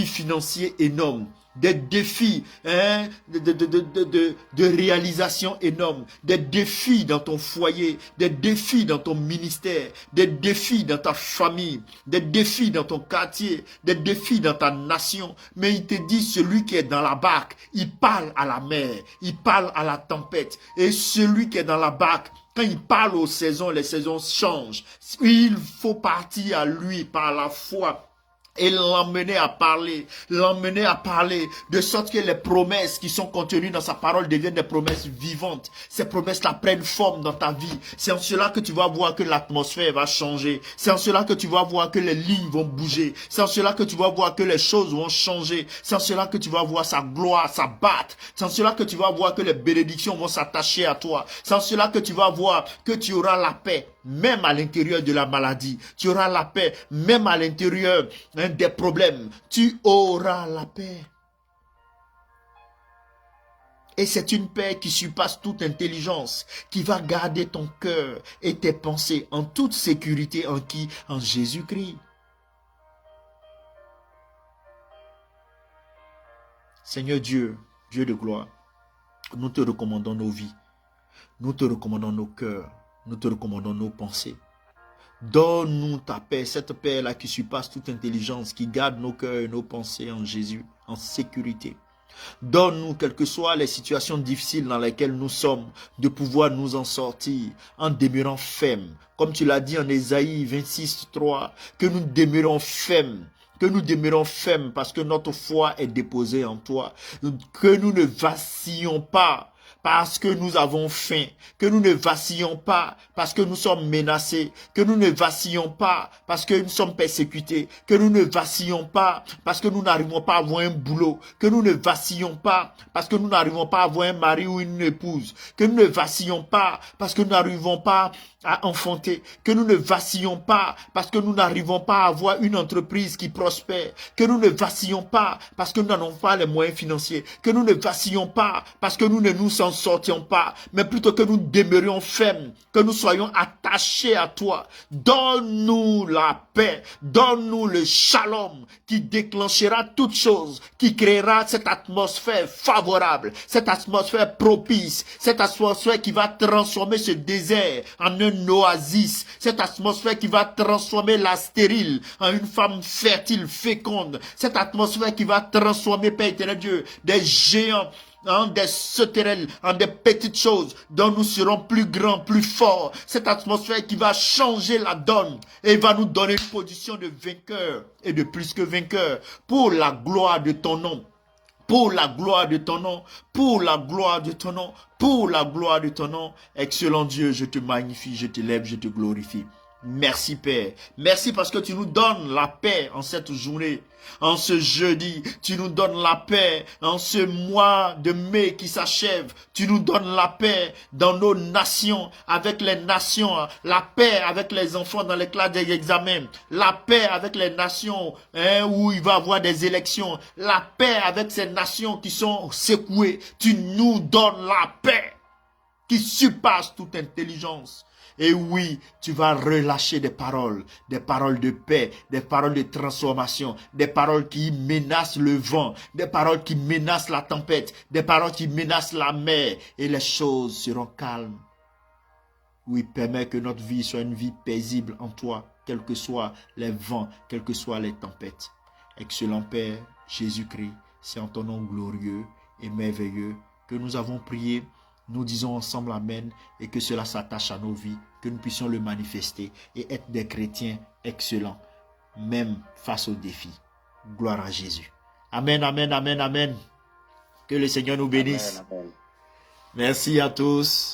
financiers énormes. Des défis de réalisation énormes, des défis dans ton foyer, des défis dans ton ministère, des défis dans ta famille, des défis dans ton quartier, des défis dans ta nation. Mais il te dit, celui qui est dans la barque, il parle à la mer, il parle à la tempête. Et celui qui est dans la barque, quand il parle aux saisons, les saisons changent. Il faut partir à lui par la foi. et l'emmener à parler, de sorte que les promesses qui sont contenues dans sa parole deviennent des promesses vivantes. Ces promesses-là prennent forme dans ta vie. C'est en cela que tu vas voir que l'atmosphère va changer. C'est en cela que tu vas voir que les lignes vont bouger. C'est en cela que tu vas voir que les choses vont changer. C'est en cela que tu vas voir sa gloire s'abattre. C'est en cela que tu vas voir que les bénédictions vont s'attacher à toi. C'est en cela que tu vas voir que tu auras la paix, même à l'intérieur de la maladie. Tu auras la paix, même à l'intérieur des problèmes. Tu auras la paix. Et c'est une paix qui surpasse toute intelligence, qui va garder ton cœur et tes pensées en toute sécurité. En qui? En Jésus-Christ. Seigneur Dieu, Dieu de gloire, nous te recommandons nos vies. Nous te recommandons nos cœurs. Nous te recommandons nos pensées. Donne-nous ta paix, cette paix-là qui surpasse toute intelligence, qui garde nos cœurs et nos pensées en Jésus, en sécurité. Donne-nous, quelles que soient les situations difficiles dans lesquelles nous sommes, de pouvoir nous en sortir en demeurant fermes. Comme tu l'as dit en Ésaïe 26, 3, que nous demeurons fermes. Que nous demeurons fermes parce que notre foi est déposée en toi. Que nous ne vacillons pas parce que nous avons faim, que nous ne vacillons pas parce que nous sommes menacés, que nous ne vacillons pas parce que nous sommes persécutés, que nous ne vacillons pas parce que nous n'arrivons pas à avoir un boulot, que nous ne vacillons pas parce que nous n'arrivons pas à avoir un mari ou une épouse, que nous ne vacillons pas parce que nous n'arrivons pas à enfanter, que nous ne vacillons pas parce que nous n'arrivons pas à avoir une entreprise qui prospère, que nous ne vacillons pas parce que nous n'avons pas les moyens financiers, que nous ne vacillons pas parce que nous ne nous en sortions pas, mais plutôt que nous demeurions fermes, que nous soyons attachés à toi. Donne-nous la paix, donne-nous le shalom qui déclenchera toute chose, qui créera cette atmosphère favorable, cette atmosphère propice, cette atmosphère qui va transformer ce désert en un oasis, cette atmosphère qui va transformer la stérile en une femme fertile, féconde, cette atmosphère qui va transformer, Père éternel Dieu, des géants en des sauterelles, en des petites choses dont nous serons plus grands, plus forts. Cette atmosphère qui va changer la donne et va nous donner une position de vainqueur et de plus que vainqueur pour la gloire de ton nom. Pour la gloire de ton nom, pour la gloire de ton nom, pour la gloire de ton nom. Excellent Dieu, je te magnifie, je t'élève, je te glorifie. Merci Père. Merci parce que tu nous donnes la paix en cette journée, en ce jeudi. Tu nous donnes la paix en ce mois de mai qui s'achève. Tu nous donnes la paix dans nos nations, avec les nations. La paix avec les enfants dans les classes d'examen. La paix avec les nations où il va y avoir des élections. La paix avec ces nations qui sont secouées. Tu nous donnes la paix qui surpasse toute intelligence. Et oui, tu vas relâcher des paroles de paix, des paroles de transformation, des paroles qui menacent le vent, des paroles qui menacent la tempête, des paroles qui menacent la mer, et les choses seront calmes. Oui, permets que notre vie soit une vie paisible en toi, quels que soient les vents, quelles que soient les tempêtes. Excellent Père, Jésus-Christ, c'est en ton nom glorieux et merveilleux que nous avons prié. Nous disons ensemble Amen et que cela s'attache à nos vies, que nous puissions le manifester et être des chrétiens excellents, même face aux défis. Gloire à Jésus. Amen, amen, amen, amen. Que le Seigneur nous bénisse. Amen, amen. Merci à tous.